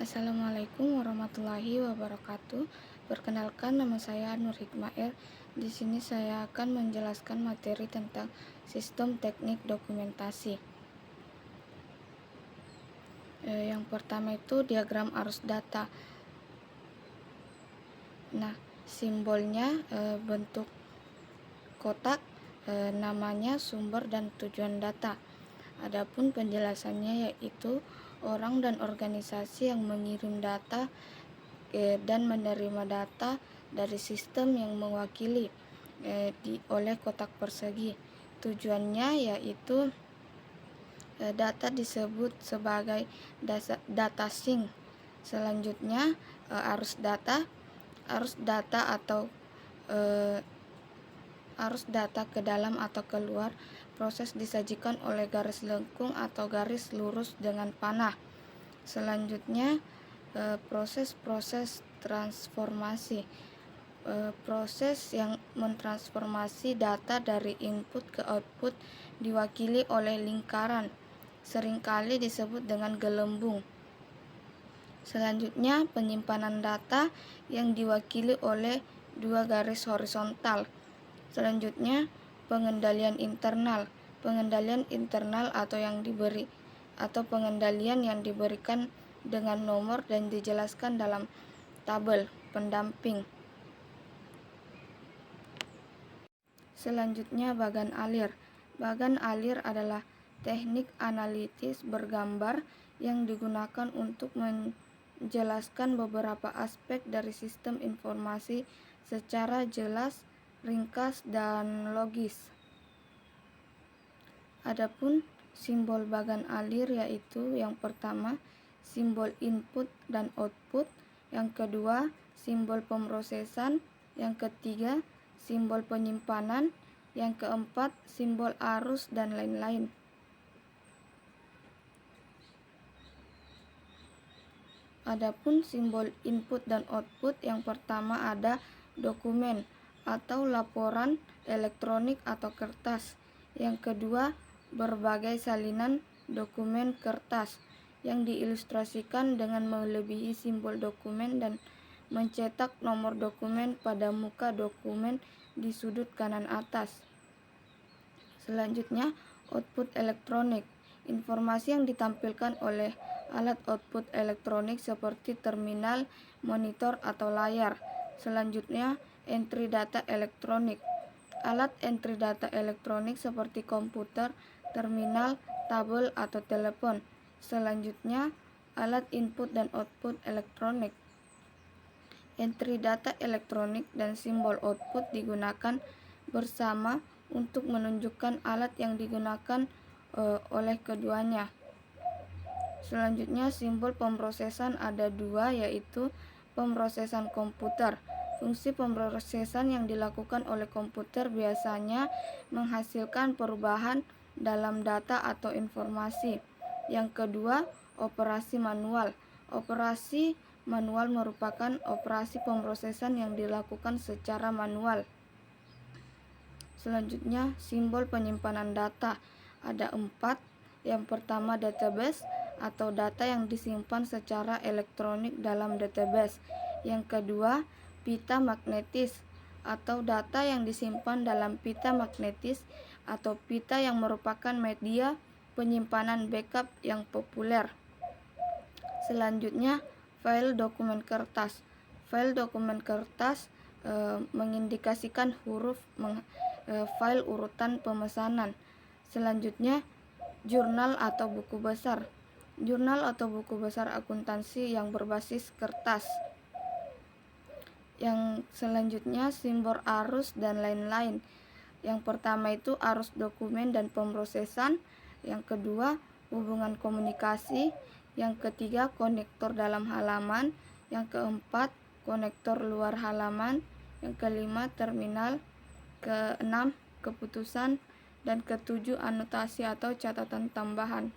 Assalamualaikum warahmatullahi wabarakatuh. Perkenalkan, nama saya Nur Hikmael. Di sini saya akan menjelaskan materi tentang sistem teknik dokumentasi. Yang pertama itu diagram arus data. Nah, simbolnya bentuk kotak, namanya sumber dan tujuan data. Adapun penjelasannya yaitu orang dan organisasi yang mengirim data dan menerima data dari sistem yang mewakili oleh kotak persegi. Tujuannya yaitu data disebut sebagai data sync. Selanjutnya arus data ke dalam atau keluar. Proses disajikan oleh garis lengkung atau garis lurus dengan panah. Selanjutnya proses transformasi. Proses yang mentransformasi data dari input ke output diwakili oleh lingkaran, seringkali disebut dengan gelembung. Selanjutnya penyimpanan data yang diwakili oleh dua garis horizontal. Selanjutnya pengendalian internal. Pengendalian internal atau pengendalian yang diberikan dengan nomor dan dijelaskan dalam tabel pendamping. Selanjutnya bagan alir. Bagan alir adalah teknik analitis bergambar yang digunakan untuk menjelaskan beberapa aspek dari sistem informasi secara jelas, ringkas, dan logis. Adapun simbol bagan alir yaitu yang pertama simbol input dan output, yang kedua simbol pemrosesan, yang ketiga simbol penyimpanan, yang keempat simbol arus, dan lain-lain. Adapun simbol input dan output, yang pertama ada dokumen atau laporan elektronik atau kertas. Yang kedua berbagai salinan dokumen kertas yang diilustrasikan dengan melebihi simbol dokumen dan mencetak nomor dokumen pada muka dokumen di sudut kanan atas. Selanjutnya output elektronik. Informasi yang ditampilkan oleh alat output elektronik seperti terminal, monitor, atau layar. Selanjutnya entry data elektronik. Alat entry data elektronik seperti komputer, terminal, tabel, atau telepon. Selanjutnya alat input dan output elektronik. Entry data elektronik dan simbol output digunakan bersama untuk menunjukkan alat yang digunakan oleh keduanya. Selanjutnya simbol pemrosesan ada dua, yaitu pemrosesan komputer. Fungsi pemrosesan yang dilakukan oleh komputer biasanya menghasilkan perubahan dalam data atau informasi. Yang kedua, operasi manual. Operasi manual merupakan operasi pemrosesan yang dilakukan secara manual. Selanjutnya, simbol penyimpanan data ada 4. Yang pertama database atau data yang disimpan secara elektronik dalam database. Yang kedua, pita magnetis atau data yang disimpan dalam pita magnetis atau pita yang merupakan media penyimpanan backup yang populer. Selanjutnya, file dokumen kertas. File dokumen kertas mengindikasikan huruf file urutan pemesanan. Selanjutnya, jurnal atau buku besar. Jurnal atau buku besar akuntansi yang berbasis kertas. Yang selanjutnya simbol arus dan lain-lain. Yang pertama itu arus dokumen dan pemrosesan. Yang kedua hubungan komunikasi. Yang ketiga konektor dalam halaman. Yang keempat konektor luar halaman. Yang kelima terminal. Keenam keputusan. Dan ketujuh anotasi atau catatan tambahan.